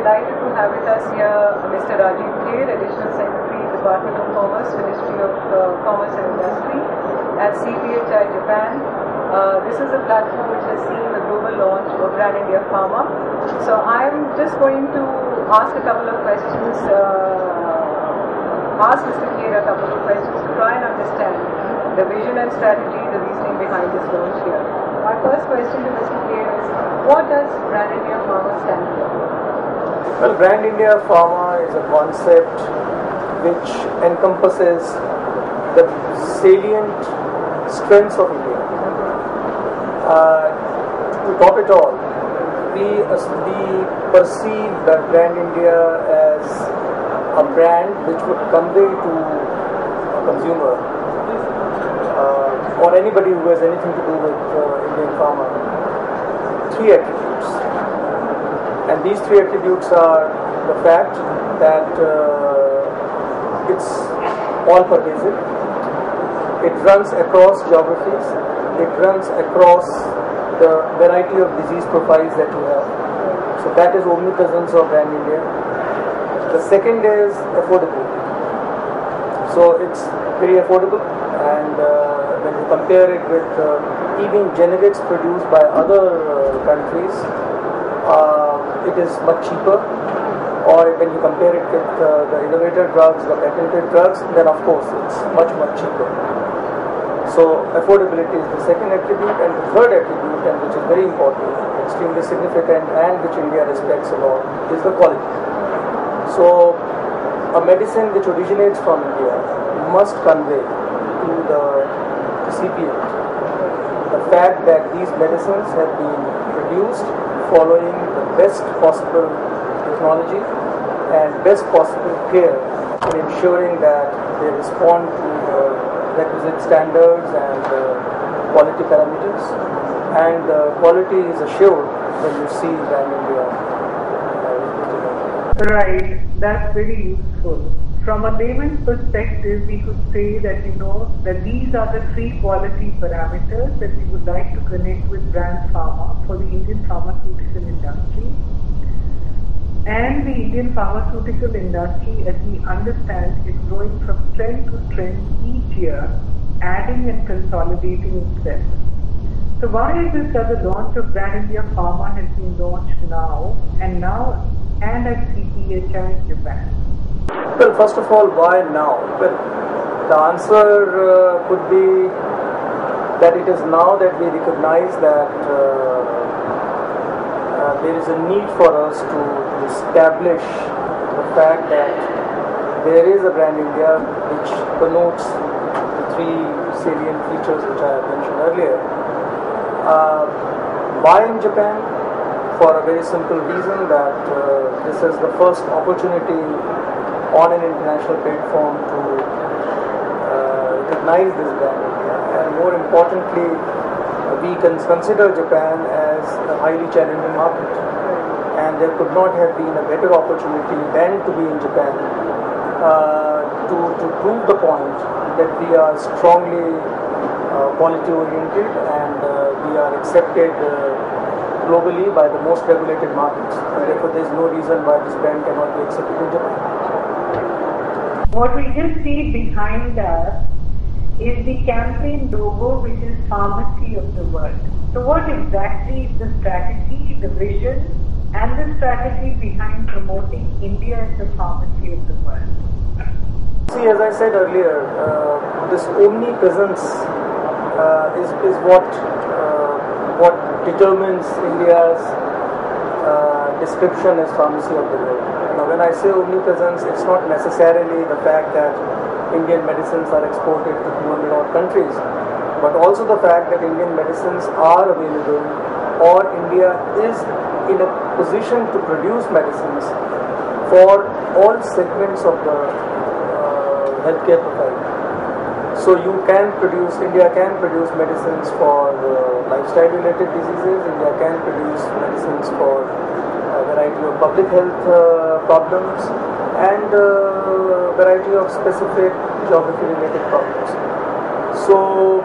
delighted to have with us here Mr. Rajiv Kher, Additional Secretary, Department of Commerce, Ministry of Commerce and Industry at CPhI Japan. This is a platform which has seen the global launch of Brand India Pharma. So I'm just going to ask a couple of questions, ask Mr. Kher a couple of questions to try and understand the vision and strategy, the reasoning behind this launch here. My first question to Mr. Kher is, what does Brand India Pharma stand for? Well, Brand India Pharma is a concept which encompasses the salient strengths of India. To top it all, we perceive that Brand India as a brand which would convey to a consumer or anybody who has anything to do with Indian Pharma three attributes. And these three attributes are the fact that it's all pervasive, it runs across geographies, it runs across the variety of disease profiles that you have. So that is omnipresence of Brand India. The second is affordability. So it's very affordable, and when you compare it with even generics produced by other countries, it is much cheaper. Or when you compare it with the innovator drugs, the patented drugs, then of course it's much cheaper. So affordability is the second attribute, and the third attribute, and which is very important, extremely significant, and which India respects a lot, is the quality. So a medicine which originates from India must convey to the recipient the fact that these medicines have been produced following the best possible technology and best possible care in ensuring that they respond to the requisite standards and quality parameters, and quality is assured when you see Brand India. Right, that's very useful. From a layman's perspective, we could say that that these are the three quality parameters that we would like to connect with Brand Pharma for the Indian pharmaceutical industry. And the Indian pharmaceutical industry, as we understand, is growing from strength to strength each year, adding and consolidating itself. So why is it that the launch of Brand India Pharma has been launched now and at CPhI Japan? Well, first of all, why now? Well, the answer could be that it is now that we recognize that there is a need for us to establish the fact that there is a Brand India which connotes the three salient features which I have mentioned earlier. Why in Japan? For a very simple reason that this is the first opportunity on an international platform to recognize this Brand India, and more importantly, we can consider Japan as a highly challenging market, and there could not have been a better opportunity than to be in Japan to prove the point that we are strongly quality oriented, and we are accepted globally by the most regulated markets, and therefore there is no reason why this brand cannot be accepted in Japan. What we just see behind us is the campaign logo, which is Pharmacy of the World. So what exactly is the strategy, the vision, and the strategy behind promoting India as the pharmacy of the world? See, as I said earlier, this omnipresence is what determines India's description as pharmacy of the world. Now, when I say omnipresence, it's not necessarily the fact that Indian medicines are exported to 200 odd countries, but also the fact that Indian medicines are available, or India is in a position to produce medicines for all segments of the healthcare profile. So India can produce medicines for lifestyle related diseases, India can produce medicines for a variety of public health problems, and a variety of specific geography related problems. So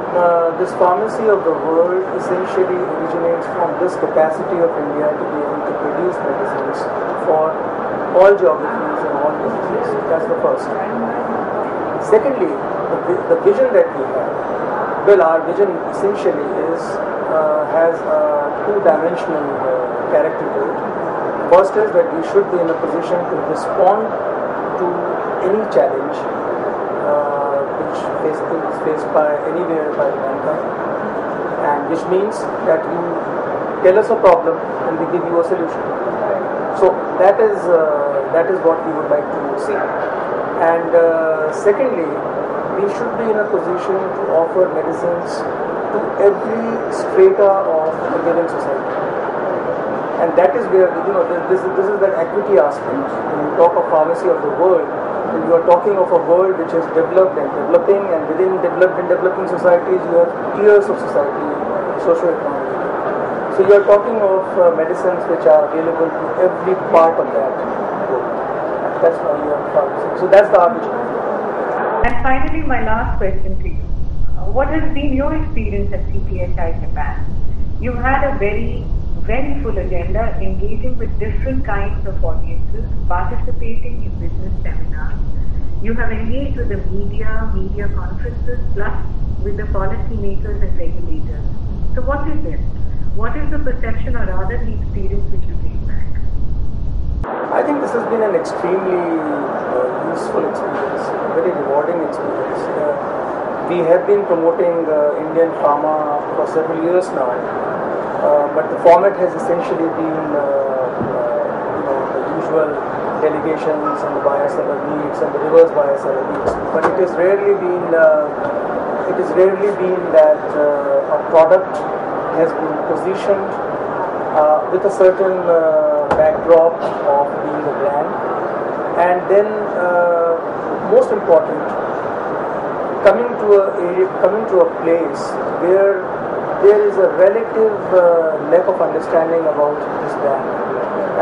this pharmacy of the world essentially originates from this capacity of India to be able to produce medicines for all geographies and all diseases. That's the first. Secondly, the vision that we have. Well, our vision essentially has a two-dimensional character to it. First is that we should be in a position to respond to any challenge which is faced by anywhere by mankind, and which means that you tell us a problem and we give you a solution. So that is what we would like to see. And secondly, we should be in a position to offer medicines to every strata of the given society. And that is where, this is that equity aspect. When you talk of pharmacy of the world, you are talking of a world which is developed and developing, and within developed and developing societies, you have tiers of society, socio-economic. So you are talking of medicines which are available to every part of that world. That's why you have pharmacy. So that's the origin. And finally, my last question to you. What has been your experience at CPhI Japan? You've had a very full agenda, engaging with different kinds of audiences, participating in business seminars. You have engaged with the media conferences, plus with the policymakers and regulators. So what is it? What is the perception or rather the experience which you take back? I think this has been an extremely useful experience, a very rewarding experience. We have been promoting Indian Pharma for several years now. But the format has essentially been, the usual delegations and the buyer-seller meets and the reverse buyer-seller meets. But it has rarely been that a product has been positioned with a certain backdrop of being a brand, and then most important, coming to a place where there is a relative lack of understanding about this brand,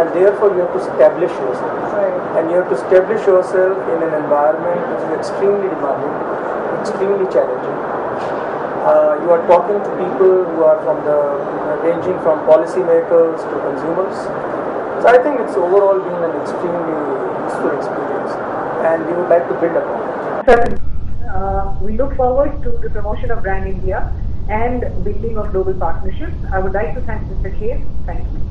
and therefore you have to establish yourself. Right. And you have to establish yourself in an environment which is extremely demanding, extremely challenging. You are talking to people who are ranging from policymakers to consumers. So I think it's overall been an extremely useful experience, and we would like to build upon it. Certainly. We look forward to the promotion of Brand India and building of global partnerships. I would like to thank Mr. Kher. Thank you.